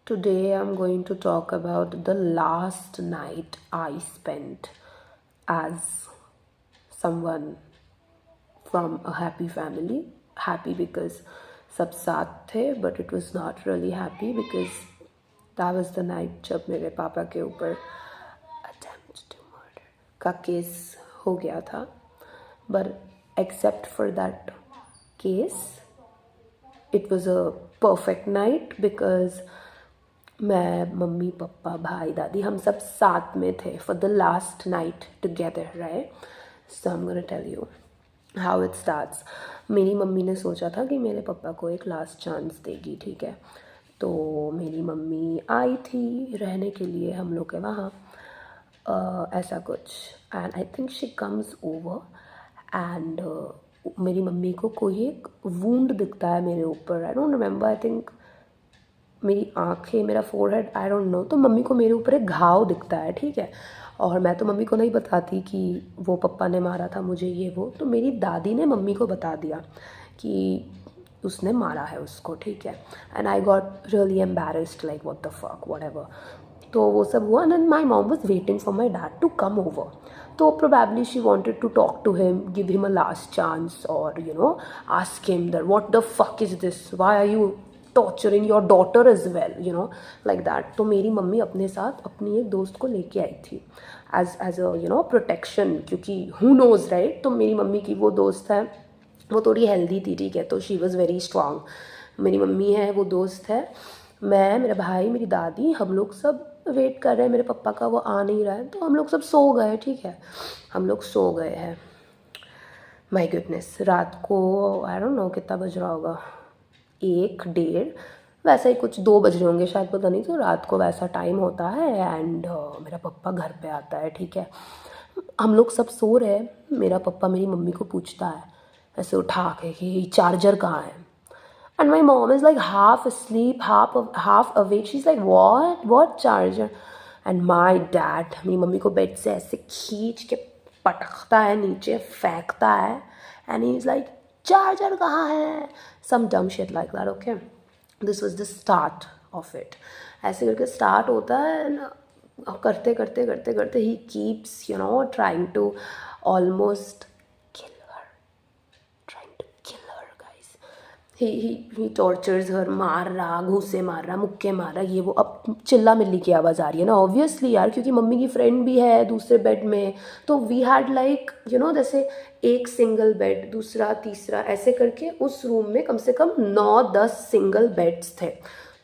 Today I'm going to talk about the last night I spent as someone from a happy family. Happy because सब साथ थे, but it was not really happy because that was the night जब मेरे पापा के ऊपर attempt to murder का case हो गया था. But except for that case, it was a perfect night because मैं, मम्मी, पापा, भाई, दादी, हम सब साथ में थे for the last night together, right? So I'm gonna tell you how it starts. मेरी मम्मी ने सोचा था कि मेरे पापा को एक लास्ट चांस देगी, ठीक है. तो मेरी मम्मी आई थी रहने के लिए हम लोग के वहाँ, ऐसा कुछ. And I think she comes over and मेरी मम्मी को कोई एक वूंड दिखता है मेरे ऊपर. I don't remember, I think मेरी आँखें, मेरा फोरहेड, आई डोंट नो. तो मम्मी को मेरे ऊपर एक घाव दिखता है, ठीक है. और मैं तो मम्मी को नहीं बताती कि वो पप्पा ने मारा था मुझे, ये वो. तो मेरी दादी ने मम्मी को बता दिया कि उसने मारा है उसको, ठीक है. And I got really embarrassed, like what the fuck, whatever. तो वो सब हुआ and my mom was waiting for my dad to come over. तो probably she wanted to talk to him, give him a last chance, और you know ask him that what the fuck is this, why are you torturing your daughter as well, you know, like that. तो मेरी mummy अपने साथ अपनी एक दोस्त को लेके आई थी as a you know protection, क्योंकि हु नोज, राइट. तो मेरी मम्मी की वो दोस्त है, वो थोड़ी हेल्दी थी, ठीक है. तो शी वॉज़ वेरी स्ट्रांग. मेरी मम्मी है, वो दोस्त है, मैं, मेरा भाई, मेरी दादी, हम लोग सब वेट कर रहे हैं. मेरे पापा का वो आ नहीं रहा है, तो हम लोग सब सो गए, ठीक है. हम लोग सो गए हैं. माय गुडनेस, रात को आई डोंट नो कितना बज रहा होगा, 1 1:30 वैसा ही कुछ, 2 बज रहे होंगे शायद, पता नहीं. तो रात को वैसा टाइम होता है एंड मेरा पप्पा घर पे आता है, ठीक है. हम लोग सब सो रहे हैं. मेरा पप्पा मेरी मम्मी को पूछता है ऐसे उठा के कि चार्जर कहाँ है. And my mom is like half asleep, half awake. She is like what charger. And my dad मेरी मम्मी को बेड से ऐसे खींच के पटकता है, नीचे फेंकता है. And he is like charger कहाँ है, सम डम shit like that. Okay, this was the start of it. ऐसे करके स्टार्ट होता है ना. करते करते करते करते he keeps you know trying to almost he tortures her. मार रहा, घूसे मार रहा, मुक्के मार रहा, ये वो. अब चिल्ला मिल्ली की आवाज़ आ रही है ना, ऑब्वियसली यार, क्योंकि मम्मी की फ्रेंड भी है दूसरे बेड में. तो we had like you know जैसे एक सिंगल बेड, दूसरा, तीसरा, ऐसे करके उस रूम में कम से कम 9 10 सिंगल बेड्स थे.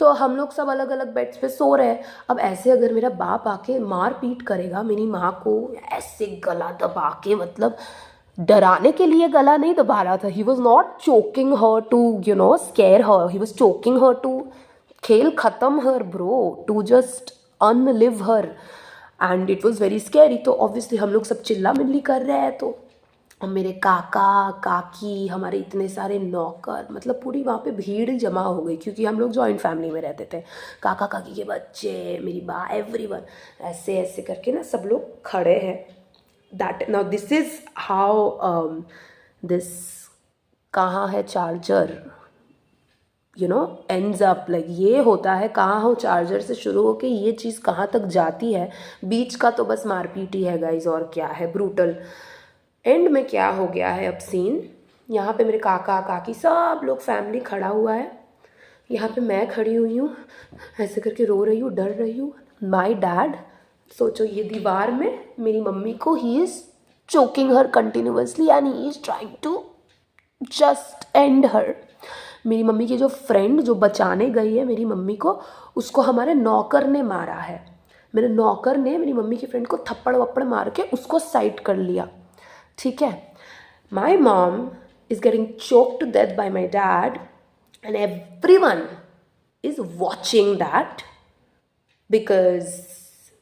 तो हम लोग सब अलग अलग बेड्स पे सो रहे हैं. अब ऐसे अगर मेरा बाप आके मार पीट करेगा मेरी माँ को, ऐसे गला दबा के, मतलब डराने के लिए गला नहीं दबा रहा था. He was not choking her to you know scare her, he was choking her to खेल खत्म her bro, to just unlive her. And it was very scary. तो ऑब्वियसली हम लोग सब चिल्ला मिल्ली कर रहे हैं. तो मेरे काका काकी, हमारे इतने सारे नौकर, मतलब पूरी वहाँ पे भीड़ जमा हो गई, क्योंकि हम लोग जॉइंट फैमिली में रहते थे. काका काकी के बच्चे, मेरी बा, एवरीवन, ऐसे ऐसे करके ना सब लोग खड़े हैं. that now this is how this कहाँ है charger you know ends up, like ये होता है. कहाँ हो चार्जर से शुरू होके ये चीज़ कहाँ तक जाती है. बीच का तो बस मारपीट ही है गाइज, और क्या है. ब्रूटल. एंड में क्या हो गया है अब सीन, यहाँ पे मेरे काका काकी सब लोग फैमिली खड़ा हुआ है. यहाँ पे मैं खड़ी हुई हूँ, ऐसे करके रो रही हूँ, डर रही हूँ. माई डैड, सोचो ये दीवार में मेरी मम्मी को, he is choking her continuously and he is trying to just end her. मेरी मम्मी की जो फ्रेंड जो बचाने गई है मेरी मम्मी को, उसको हमारे नौकर ने मारा है. मेरे नौकर ने मेरी मम्मी की फ्रेंड को थप्पड़ वप्पड़ मार के उसको साइड कर लिया, ठीक है. My mom is getting choke to death by my dad and everyone is watching that because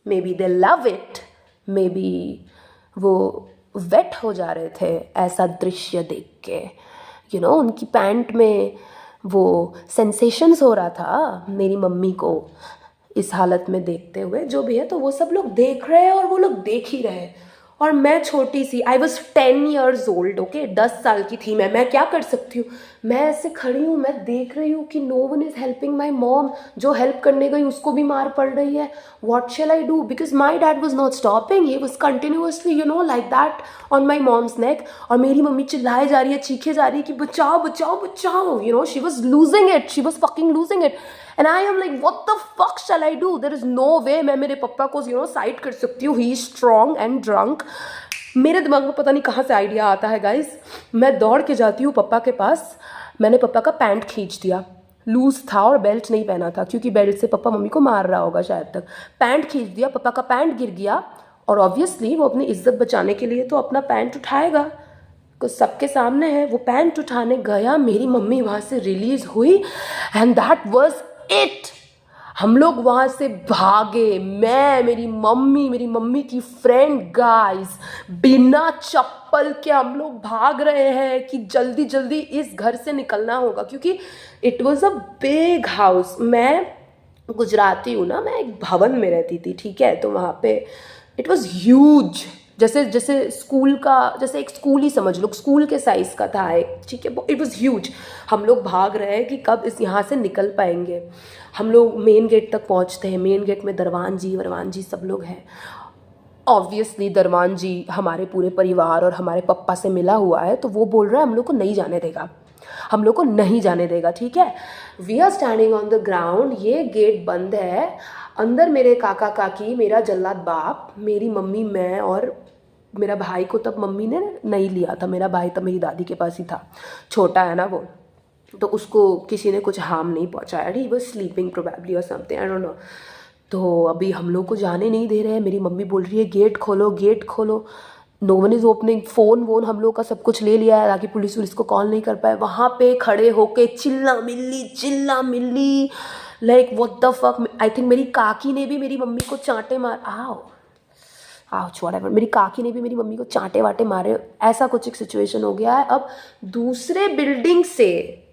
maybe they love it, maybe वो वेट हो जा रहे थे ऐसा दृश्य देख के. यू नो उनकी पैंट में वो सेंसेशंस हो रहा था मेरी मम्मी को इस हालत में देखते हुए, जो भी है. तो वो सब लोग देख रहे हैं और वो लोग देख ही रहे हैं. और मैं छोटी सी, I was 10 years old, okay, 10 साल की थी मैं क्या कर सकती हूँ? मैं ऐसे खड़ी हूँ, मैं देख रही हूँ कि no one is helping my mom, जो हेल्प करने गई उसको भी मार पड़ रही है. What shall I do? Because my dad was not stopping, he was continuously like that on my mom's neck. और मेरी मम्मी चिल्लाए जा रही है, चीखे जा रही है कि बचाओ बचाओ बचाओ. She was losing it, she was fucking losing it. And I am like what the fuck shall I do? There is no way मैं मेरे पापा को साइड कर सकती हूँ. He is strong and drunk. मेरे दिमाग में पता नहीं कहाँ से आइडिया आता है गाइस. मैं दौड़ के जाती हूँ पापा के पास. मैंने पापा का पैंट खींच दिया, लूज था और बेल्ट नहीं पहना था, क्योंकि बेल्ट से पापा मम्मी को मार रहा होगा शायद तक. पैंट खींच दिया, पापा का पैंट गिर गया. और ऑब्वियसली वो अपनी इज्जत बचाने के लिए तो अपना पैंट उठाएगा, कुछ सबके सामने है. वो पैंट उठाने गया, मेरी मम्मी वहाँ से रिलीज हुई एंड दैट वाज इट. हम लोग वहाँ से भागे, मैं, मेरी मम्मी की फ्रेंड, गाइस, बिना चप्पल के हम लोग भाग रहे हैं कि जल्दी जल्दी इस घर से निकलना होगा, क्योंकि it was a big house. मैं गुजराती हूँ ना, मैं एक भवन में रहती थी, ठीक है. तो वहाँ पे इट वाज ह्यूज, जैसे जैसे स्कूल का, जैसे एक स्कूल ही समझ लो, स्कूल के साइज़ का था एक, ठीक है. It was huge. हम लोग भाग रहे हैं कि कब इस यहाँ से निकल पाएंगे. हम लोग मेन गेट तक पहुँचते हैं. मेन गेट में दरवान जी सब लोग हैं. ऑब्वियसली दरवान जी हमारे पूरे परिवार और हमारे पप्पा से मिला हुआ है, तो वो बोल रहा है हम लोग को नहीं जाने देगा, हम लोग को नहीं जाने देगा, ठीक है. We are standing on the ground, ये गेट बंद है. अंदर मेरे काका काकी, मेरा जल्लाद बाप, मेरी मम्मी, मैं और मेरा भाई को तब मम्मी ने नहीं लिया था. मेरा भाई तब मेरी दादी के पास ही था, छोटा है ना वो, तो उसको किसी ने कुछ हार्म नहीं पहुंचाया. ही वॉज स्लीपिंग प्रोबेबली और समथिंग, आई डोंट नो. तो अभी हम लोग को जाने नहीं दे रहे हैं. मेरी मम्मी बोल रही है गेट खोलो गेट खोलो. No one is opening. Phone वोन हम लोग का सब कुछ ले लिया है ताकि पुलिस वुलिस को कॉल नहीं कर पाए. वहाँ पे खड़े होके चिल्ला मिल्ली like what the fuck. I think मेरी काकी ने भी मेरी मम्मी को चांटे मार, आओ छोड़ा, मेरी काकी ने भी मेरी मम्मी को चांटे वाटे मारे. ऐसा कुछ एक सिचुएशन हो गया है. अब दूसरे बिल्डिंग से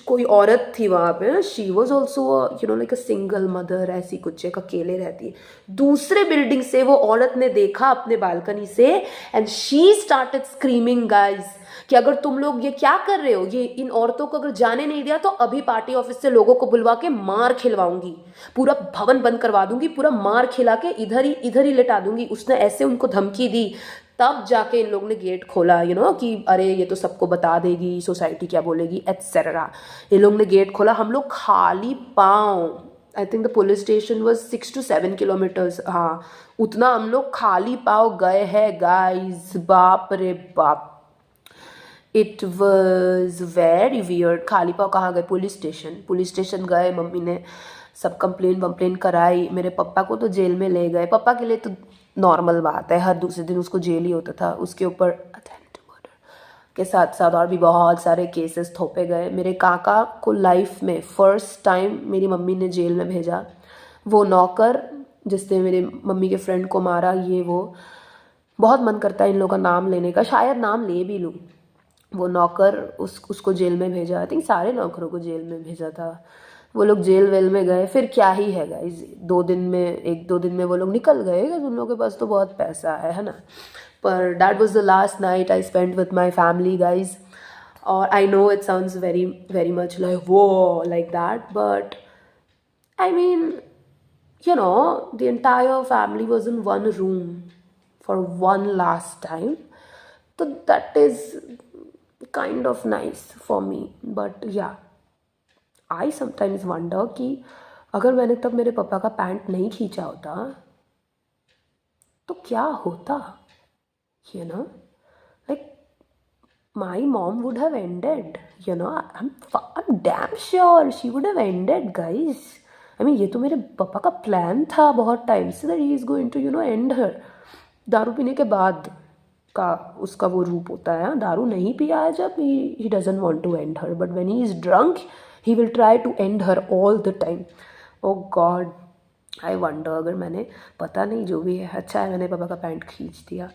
कोई औरत थी वहाँ पे, she was also like a single mother, ऐसी कुछ एक अकेले रहती है. दूसरे बिल्डिंग से वो औरत ने देखा अपने बालकनी से and she started screaming guys कि अगर तुम लोग ये क्या कर रहे हो, ये इन औरतों को अगर जाने नहीं दिया तो अभी पार्टी ऑफिस से लोगों को बुलवा के मार खिलवाऊंगी, पूरा भवन बंद करवा दूंगी, पूरा मार खिला के इधर ही लेटा दूंगी. उसने ऐसे उनको धमकी दी. तब जाके इन लोग ने गेट खोला, कि अरे ये तो सबको बता देगी, सोसाइटी क्या बोलेगी, एट्सेट्रा. इन लोग ने गेट खोला. हम लोग खाली पाँव, I think the police station was 6 to 7 kilometers, हाँ, उतना हम लोग खाली पाँव गए हैं गाइज. बाप रे बाप, इट वॉज वेरी वियर्ड. खाली पाँव कहाँ गए? पुलिस स्टेशन गए. मम्मी ने सब कंप्लेन कराई. मेरे पापा को तो जेल में ले गए. पापा के लिए तो नॉर्मल बात है, हर दूसरे दिन उसको जेल ही होता था. उसके ऊपर अटेम्प्ट मर्डर के साथ साथ और भी बहुत सारे केसेस थोपे गए. मेरे काका को लाइफ में फर्स्ट टाइम मेरी मम्मी ने जेल में भेजा. वो नौकर जिसने मेरे मम्मी के फ्रेंड को मारा, ये वो, बहुत मन करता है इन लोगों का नाम लेने का, शायद नाम ले भी लूँ. वो नौकर उसको जेल में भेजा. आई थिंक सारे नौकरों को जेल में भेजा था. वो लोग जेल वेल में गए. फिर क्या ही है गाइज, 1-2 दिन में वो लोग निकल गए. उन लोगों के पास तो बहुत पैसा है ना. पर that was the last night I spent with my family guys. और I know it sounds very very much like that, but I mean the entire family was in one room for one last time. So that is kind of nice for me. But yeah, I sometimes wonder कि अगर मैंने तब मेरे पापा का pant नहीं खींचा होता तो क्या होता, like my mom would have ended, I'm damn sure she would have ended guys. I mean, ये तो मेरे पापा का प्लान था बहुत टाइम से, that he is going to end her. दारू पीने के बाद का उसका वो रूप होता है. दारू नहीं पिया है जब, he doesn't want to end her, but when he is drunk he will try to end her all the time. Oh God, I wonder, अगर मैंने, पता नहीं, जो भी है, अच्छा है मैंने पापा का पैंट खींच दिया.